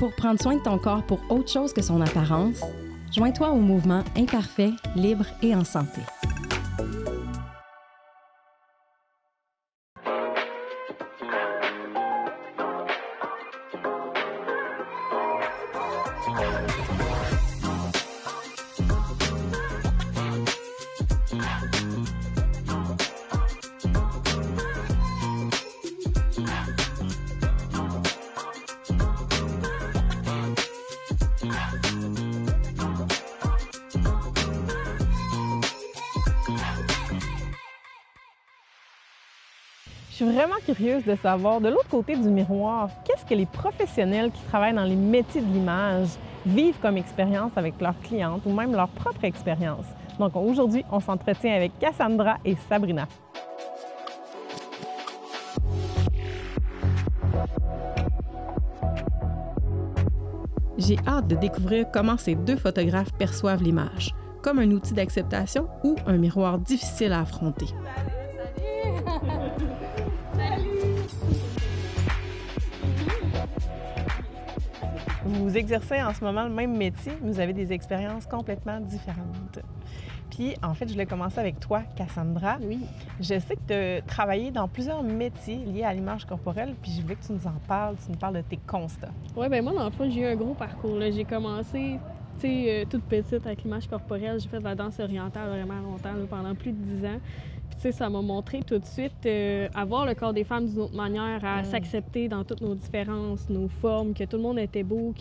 Pour prendre soin de ton corps pour autre chose que son apparence, joins-toi au mouvement Imparfait, libre et en santé. Je suis vraiment curieuse de savoir, de l'autre côté du miroir, qu'est-ce que les professionnels qui travaillent dans les métiers de l'image vivent comme expérience avec leurs clientes ou même leur propre expérience. Donc aujourd'hui, on s'entretient avec Cassandra et Sabrina. J'ai hâte de découvrir comment ces deux photographes perçoivent l'image, comme un outil d'acceptation ou un miroir difficile à affronter. Vous exercez en ce moment le même métier, mais vous avez des expériences complètement différentes. Puis, en fait, je voulais commencer avec toi, Cassandra. Oui. Je sais que tu as travaillé dans plusieurs métiers liés à l'image corporelle, puis je voulais que tu nous en parles, tu nous parles de tes constats. Oui, bien moi, dans le fond, j'ai eu un gros parcours. Là. J'ai commencé, toute petite avec l'image corporelle. J'ai fait de la danse orientale vraiment longtemps, là, pendant plus de 10 ans. Puis, ça m'a montré tout de suite à voir le corps des femmes d'une autre manière, à s'accepter dans toutes nos différences, nos formes, que tout le monde était beau,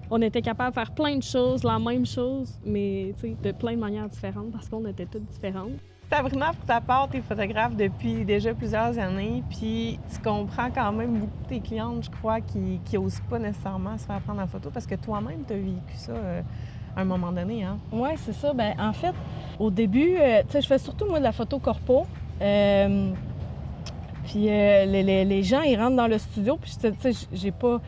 qu'on était capable de faire plein de choses, la même chose, mais de plein de manières différentes parce qu'on était toutes différentes. Sabrina, pour ta part, tu es photographe depuis déjà plusieurs années, puis tu comprends quand même beaucoup tes clientes, je crois, qui n'osent pas nécessairement se faire prendre en photo parce que toi-même, tu as vécu ça à un moment donné, hein? Oui, c'est ça. Bien, en fait, au début, je fais surtout, moi, de la photo corpo. Puis les gens, ils rentrent dans le studio, puis j'ai pas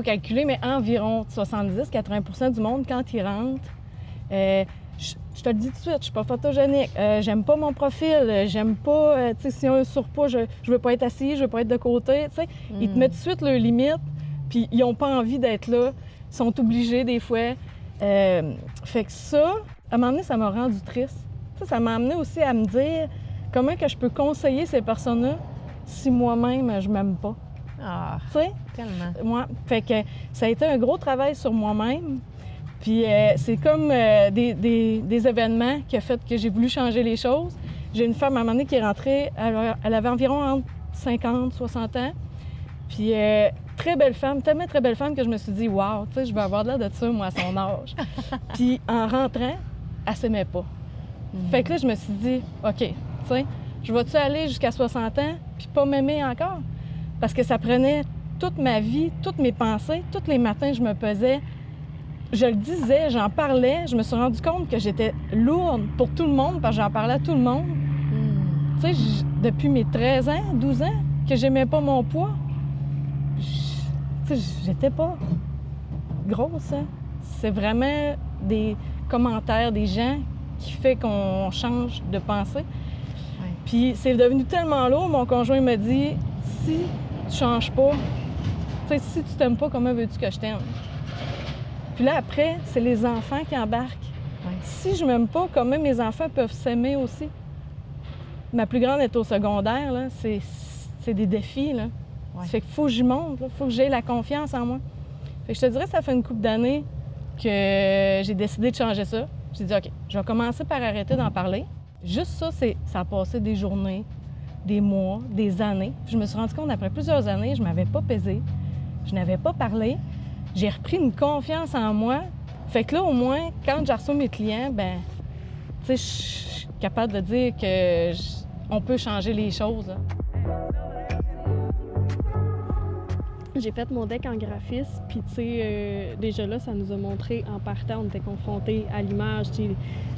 calculé, mais environ 70-80 % du monde, quand ils rentrent, je te le dis tout de suite, je suis pas photogénique, j'aime pas mon profil, j'aime pas, s'il y a un surpoids, je veux pas être assis, je veux pas être de côté, Ils te mettent tout de suite leurs limites, puis ils ont pas envie d'être là, ils sont obligés des fois. Fait que ça, à un moment donné, ça m'a rendu triste. Ça m'a amené aussi à me dire comment que je peux conseiller ces personnes-là si moi-même, je m'aime pas. Ah, tellement. Moi, fait que ça a été un gros travail sur moi-même. Puis c'est comme des événements qui ont fait que j'ai voulu changer les choses. J'ai une femme à un moment donné qui est rentrée, elle avait environ entre 50, 60 ans. Puis très belle femme, tellement très belle femme que je me suis dit, wow, je vais avoir de l'air de ça, moi, à son âge. Puis en rentrant, elle s'aimait pas. Fait que là, je me suis dit, OK, je vais-tu aller jusqu'à 60 ans puis pas m'aimer encore? Parce que ça prenait toute ma vie, toutes mes pensées, tous les matins, je me pesais. Je le disais, j'en parlais. Je me suis rendu compte que j'étais lourde pour tout le monde parce que j'en parlais à tout le monde. Depuis mes 13 ans, 12 ans, que j'aimais pas mon poids. J'étais pas grosse. Hein? C'est vraiment des commentaires des gens qui fait qu'on change de pensée. Ouais. Puis c'est devenu tellement lourd, mon conjoint me dit, si tu changes pas, si tu t'aimes pas, comment veux-tu que je t'aime? Puis là, après, c'est les enfants qui embarquent. Ouais. Si je m'aime pas, comment mes enfants peuvent s'aimer aussi? Ma plus grande est au secondaire, là. C'est des défis, là. Ouais. Ça fait qu'il faut que j'y monte, il faut que j'aie la confiance en moi. Fait que je te dirais que ça fait une couple d'années que j'ai décidé de changer ça. J'ai dit, OK, je vais commencer par arrêter d'en parler. Juste ça, ça a passé des journées, des mois, des années. Puis je me suis rendu compte, après plusieurs années, je ne m'avais pas pesée, je n'avais pas parlé. J'ai repris une confiance en moi. Fait que là, au moins, quand je reçois mes clients, je suis capable de dire qu'on peut changer les choses. Hein. J'ai fait mon deck en graphisme, puis déjà là, ça nous a montré, en partant, on était confrontés à l'image,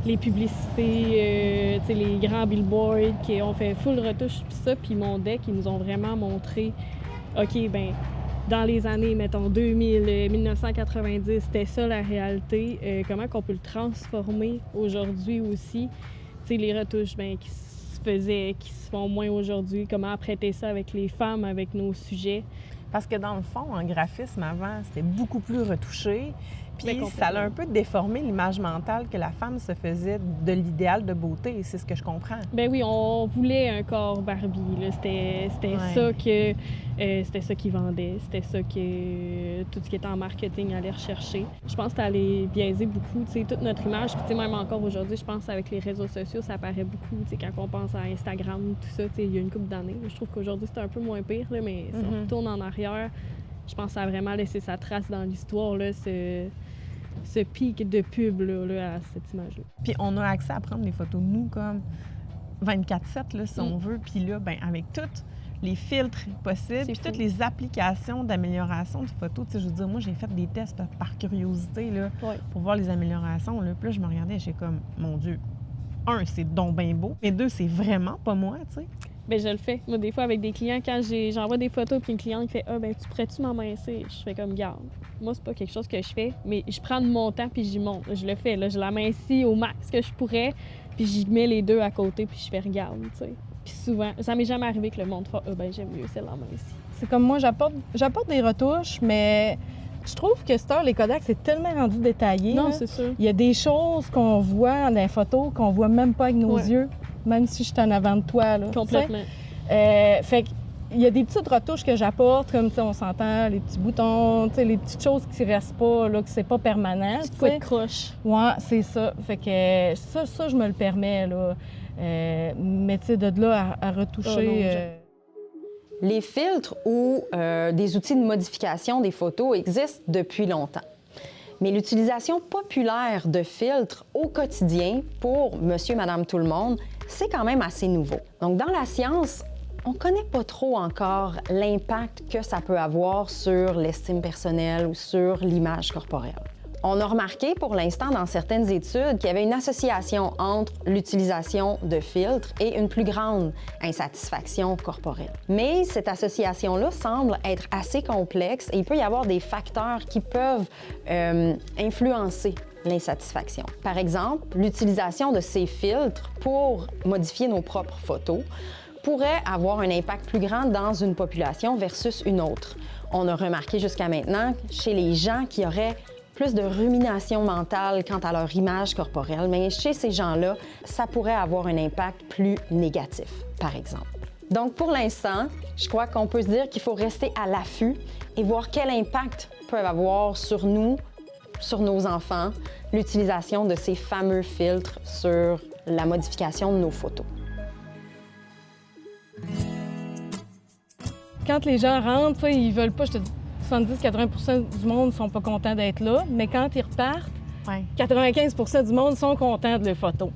les publicités, les grands billboards qui ont fait full retouche, puis ça, puis mon deck, ils nous ont vraiment montré, OK, dans les années, mettons, 2000, 1990, c'était ça la réalité, comment qu'on peut le transformer aujourd'hui aussi, les retouches, qui se faisaient, qui se font moins aujourd'hui, comment apprêter ça avec les femmes, avec nos sujets. Parce que dans le fond, en graphisme avant, c'était beaucoup plus retouché. Puis ça a un peu déformé l'image mentale que la femme se faisait de l'idéal de beauté. C'est ce que je comprends. Ben oui, on voulait un corps Barbie. Là. C'était ça que c'était ça qui vendait. C'était ça que tout ce qui était en marketing allait rechercher. Je pense que ça allait biaiser beaucoup, tu sais, toute notre image. Puis même encore aujourd'hui, je pense avec les réseaux sociaux, ça apparaît beaucoup. Tu sais, quand on pense à Instagram, tout ça, tu sais, il y a une couple d'années. Je trouve qu'aujourd'hui, c'est un peu moins pire, là, mais si on retourne en arrière, je pense que ça a vraiment laissé sa trace dans l'histoire, là, ce pic de pub là, à cette image-là. Puis on a accès à prendre des photos de nous comme 24/7, là, si on veut. Puis là, ben avec tous les filtres possibles, puis toutes les applications d'amélioration de photos. Tu sais, je veux dire, moi, j'ai fait des tests par curiosité là, pour voir les améliorations. Là. Puis là, je me regardais et j'étais comme, mon Dieu, un, c'est donc bien beau. Mais deux, c'est vraiment pas moi, tu sais. Bien, je le fais. Moi, des fois, avec des clients, quand j'envoie des photos puis une cliente qui fait « Ah, ben tu pourrais-tu m'amincir? » Je fais comme « Garde. » Moi, c'est pas quelque chose que je fais, mais je prends de mon temps puis j'y monte. Je le fais, là. Je l'amincis au max que je pourrais, puis j'y mets les deux à côté puis je fais « Regarde. » tu sais. Puis souvent, ça m'est jamais arrivé que le monde fasse « Ah, ben j'aime mieux celle-là ici. » C'est comme moi, j'apporte des retouches, mais je trouve que cette heure, les Kodak, c'est tellement rendu détaillé. Non, là. c'est sûr. Il y a des choses qu'on voit dans les photos qu'on voit même pas avec nos yeux, même si je suis en avant de toi. Là, complètement. Fait qu'il y a des petites retouches que j'apporte, comme on s'entend, les petits boutons, les petites choses qui restent pas, là, que c'est pas permanent. Petite couette croche. Ouais, c'est ça. Fait que ça, je me le permets, là. Mais tu sais, de là à retoucher... Les filtres ou des outils de modification des photos existent depuis longtemps. Mais l'utilisation populaire de filtres au quotidien pour monsieur, madame, tout le monde, c'est quand même assez nouveau. Donc, dans la science, on ne connaît pas trop encore l'impact que ça peut avoir sur l'estime personnelle ou sur l'image corporelle. On a remarqué pour l'instant dans certaines études qu'il y avait une association entre l'utilisation de filtres et une plus grande insatisfaction corporelle. Mais cette association-là semble être assez complexe et il peut y avoir des facteurs qui peuvent influencer l'insatisfaction. Par exemple, l'utilisation de ces filtres pour modifier nos propres photos pourrait avoir un impact plus grand dans une population versus une autre. On a remarqué jusqu'à maintenant chez les gens qui auraient plus de rumination mentale quant à leur image corporelle, mais chez ces gens-là, ça pourrait avoir un impact plus négatif, par exemple. Donc, pour l'instant, je crois qu'on peut se dire qu'il faut rester à l'affût et voir quel impact peuvent avoir sur nous, sur nos enfants, l'utilisation de ces fameux filtres sur la modification de nos photos. Quand les gens rentrent, ils veulent pas, je te dis, 70-80 du monde ne sont pas contents d'être là, mais quand ils repartent, 95 du monde sont contents de leurs photos.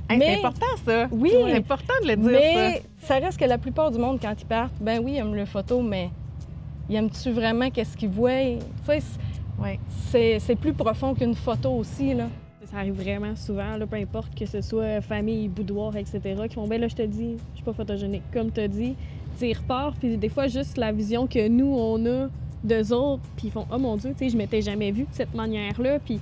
C'est important, ça. Oui. C'est important de le dire, mais ça reste que la plupart du monde, quand ils partent, ben oui, ils aiment leurs photos, mais ils aiment-tu vraiment qu'est-ce qu'ils voient? Tu sais, c'est plus profond qu'une photo aussi, là. Ça arrive vraiment souvent, là, peu importe que ce soit famille, boudoir, etc., qui font « ben là, je te dis, je suis pas photogénique. » Comme tu as dit, ils repartent, puis des fois, juste la vision que nous, on a d'eux autres, puis ils font « oh mon Dieu, tu sais, je m'étais jamais vue de cette manière-là, puis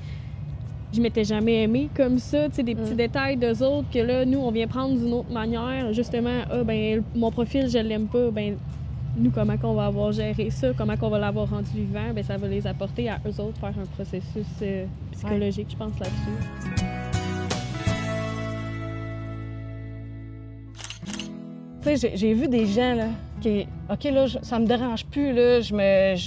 je m'étais jamais aimée comme ça, tu sais, des petits détails d'eux autres que là, nous, on vient prendre d'une autre manière, justement, ah, ben mon profil, je l'aime pas, ben nous, comment qu'on va avoir géré ça, comment qu'on va l'avoir rendu vivant, ben ça va les apporter à eux autres faire un processus psychologique, je pense, là-dessus. Tu sais, j'ai vu des gens, là, qui, OK, là, ça me dérange plus, là,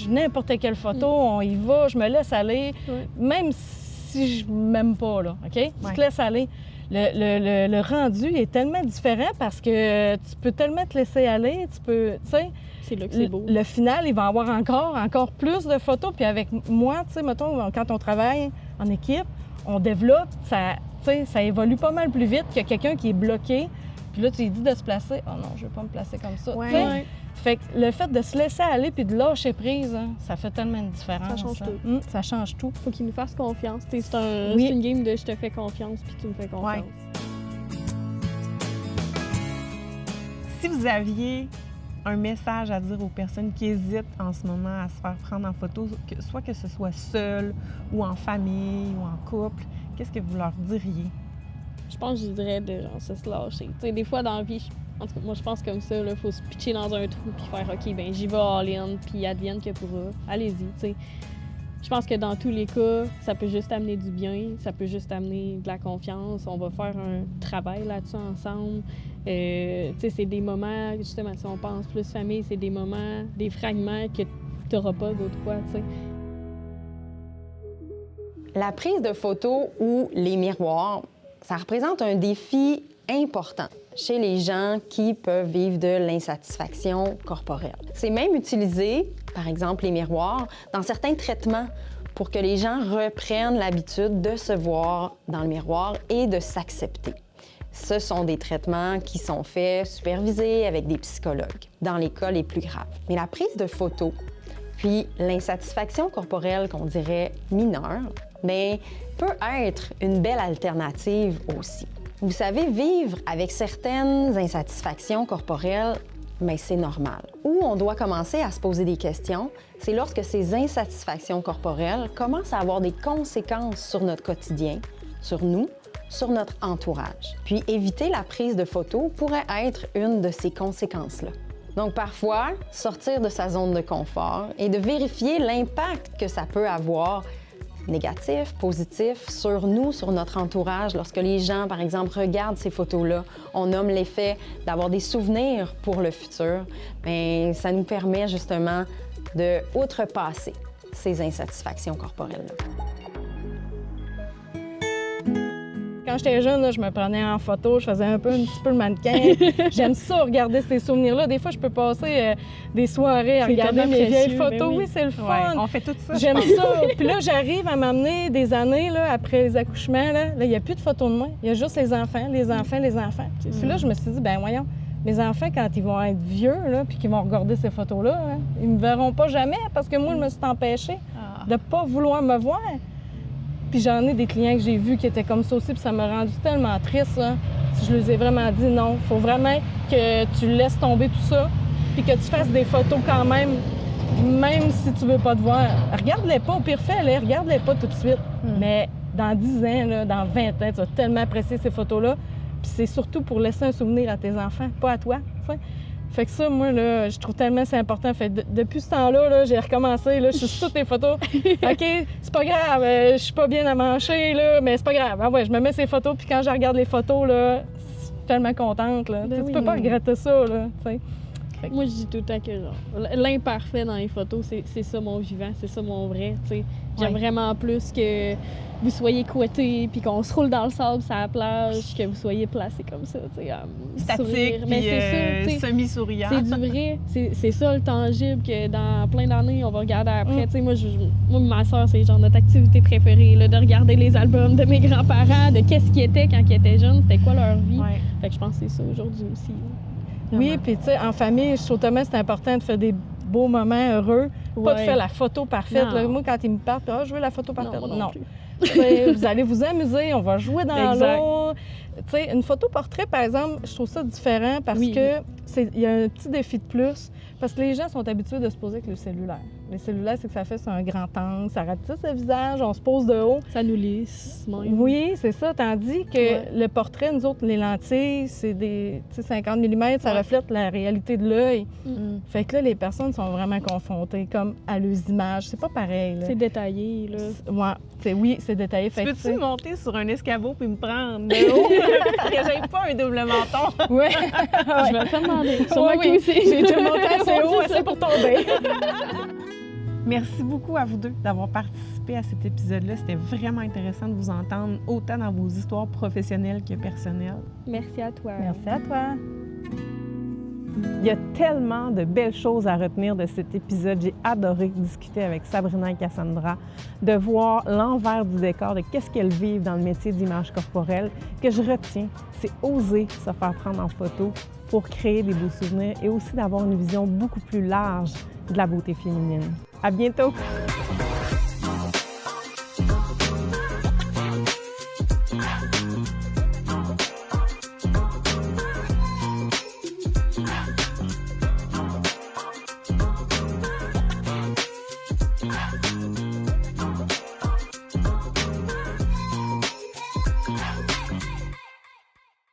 n'importe quelle photo, on y va, je me laisse aller, même si je m'aime pas, là, OK? Tu te laisses aller. Le rendu est tellement différent parce que tu peux tellement te laisser aller, tu peux, tu sais... C'est là que c'est beau. Le final, il va avoir encore plus de photos. Puis avec moi, tu sais, mettons, quand on travaille en équipe, on développe, ça évolue pas mal plus vite que quelqu'un qui est bloqué. Puis là, tu lui dis de se placer. Oh non, je veux pas me placer comme ça. Ouais. Fait que le fait de se laisser aller puis de lâcher prise, hein, ça fait tellement une différence. Ça change tout. Ça change tout. Faut qu'il nous fasse confiance. C'est une game de je te fais confiance puis tu me fais confiance. Ouais. Si vous aviez un message à dire aux personnes qui hésitent en ce moment à se faire prendre en photo, soit que ce soit seul ou en famille ou en couple, qu'est-ce que vous leur diriez? Je pense que je dirais de genre se lâcher. Tu sais, des fois dans la vie, en tout cas, moi je pense comme ça, il faut se pitcher dans un trou puis faire OK, ben j'y vais all-in, puis advienne que pourra. Allez-y, tu sais. Je pense que dans tous les cas, ça peut juste amener du bien, ça peut juste amener de la confiance. On va faire un travail là-dessus ensemble. Tu sais, c'est des moments, justement, si on pense plus famille, c'est des moments, des fragments que tu n'auras pas d'autres fois, tu sais. La prise de photos ou les miroirs, ça représente un défi important chez les gens qui peuvent vivre de l'insatisfaction corporelle. C'est même utilisé, par exemple les miroirs, dans certains traitements pour que les gens reprennent l'habitude de se voir dans le miroir et de s'accepter. Ce sont des traitements qui sont faits, supervisés avec des psychologues, dans les cas les plus graves. Mais la prise de photos, puis l'insatisfaction corporelle qu'on dirait mineure, bien, peut être une belle alternative aussi. Vous savez, vivre avec certaines insatisfactions corporelles, mais c'est normal. Où on doit commencer à se poser des questions, c'est lorsque ces insatisfactions corporelles commencent à avoir des conséquences sur notre quotidien, sur nous, sur notre entourage. Puis éviter la prise de photos pourrait être une de ces conséquences-là. Donc parfois, sortir de sa zone de confort et de vérifier l'impact que ça peut avoir négatif, positif, sur nous, sur notre entourage. Lorsque les gens, par exemple, regardent ces photos-là, on nomme l'effet d'avoir des souvenirs pour le futur, bien, ça nous permet justement de outrepasser ces insatisfactions corporelles-là. Quand j'étais jeune, là, je me prenais en photo, je faisais un petit peu le mannequin. J'aime ça, regarder ces souvenirs-là. Des fois, je peux passer des soirées à regarder mes vieilles photos. Oui, c'est le fun. Ouais, on fait tout ça. J'aime ça. Puis là, j'arrive à m'amener des années là, après les accouchements. Là, il n'y a plus de photos de moi. Il y a juste les enfants, les enfants, les enfants. Puis là, je me suis dit, ben voyons, mes enfants, quand ils vont être vieux, là, puis qu'ils vont regarder ces photos-là, hein, ils me verront pas jamais parce que moi, je me suis empêchée de ne pas vouloir me voir. Puis j'en ai des clients que j'ai vus qui étaient comme ça aussi, puis ça m'a rendu tellement triste. Là. Je leur ai vraiment dit non, il faut vraiment que tu laisses tomber tout ça, puis que tu fasses des photos quand même si tu veux pas te voir. Regarde-les pas, au pire fais-les, regarde-les pas tout de suite. Mais dans 10 ans, là, dans 20 ans, tu vas tellement apprécier ces photos-là. Puis c'est surtout pour laisser un souvenir à tes enfants, pas à toi. T'sais. Fait que ça, moi, là, je trouve tellement c'est important. Fait depuis ce temps-là, là, j'ai recommencé. Là, je suis sur toutes les photos. OK, c'est pas grave, je suis pas bien à manger, là, mais c'est pas grave. Ah ouais, je me mets ces photos, puis quand je regarde les photos, là, je suis tellement contente. Là. Ben Tu peux pas regretter ça, là, t'sais. Moi, je dis tout le temps que genre, l'imparfait dans les photos, c'est ça mon vivant, c'est ça mon vrai. T'sais. J'aime vraiment plus que vous soyez couettés puis qu'on se roule dans le sable sur la plage, que vous soyez placés comme ça. Statique, puis semi-souriant. C'est du vrai. C'est ça le tangible que dans plein d'années, on va regarder après. Moi, ma soeur, c'est genre notre activité préférée, là, de regarder les albums de mes grands-parents, de qu'est-ce qu'ils étaient quand ils étaient jeunes, c'était quoi leur vie. Ouais. Fait que je pense que c'est ça aujourd'hui aussi. Oui, puis tu sais, en famille, je trouve tellement c'est important de faire des beaux moments heureux, pas de faire la photo parfaite. Là. Moi, quand ils me parlent, je veux la photo parfaite. Non. Vous allez vous amuser, on va jouer dans l'eau. Tu sais, une photo portrait, par exemple, je trouve ça différent parce que il y a un petit défi de plus. Parce que les gens sont habitués de se poser avec le cellulaire. Le cellulaire, c'est que ça fait sur un grand angle, ça ratisse le visage, on se pose de haut. Ça nous lisse, même. Oui, c'est ça. Tandis que le portrait, nous autres, les lentilles, c'est des 50 mm, ça reflète la réalité de l'œil. Fait que là, les personnes sont vraiment confrontées comme à leurs images. C'est pas pareil. Là. C'est détaillé, là. Oui, c'est détaillé. Tu peux-tu monter sur un escabeau puis me prendre de haut? Parce que j'ai pas un double menton. Oui. Je vais te faire demander. Sur moi oui. J'ai déjà monté assez haut, assez pour tomber. Merci beaucoup à vous deux d'avoir participé à cet épisode-là. C'était vraiment intéressant de vous entendre, autant dans vos histoires professionnelles que personnelles. Merci à toi. Merci à toi. Il y a tellement de belles choses à retenir de cet épisode. J'ai adoré discuter avec Sabrina et Cassandra, de voir l'envers du décor, de qu'est-ce qu'elles vivent dans le métier d'image corporelle. Ce que je retiens, c'est oser se faire prendre en photo pour créer des beaux souvenirs et aussi d'avoir une vision beaucoup plus large de la beauté féminine. À bientôt!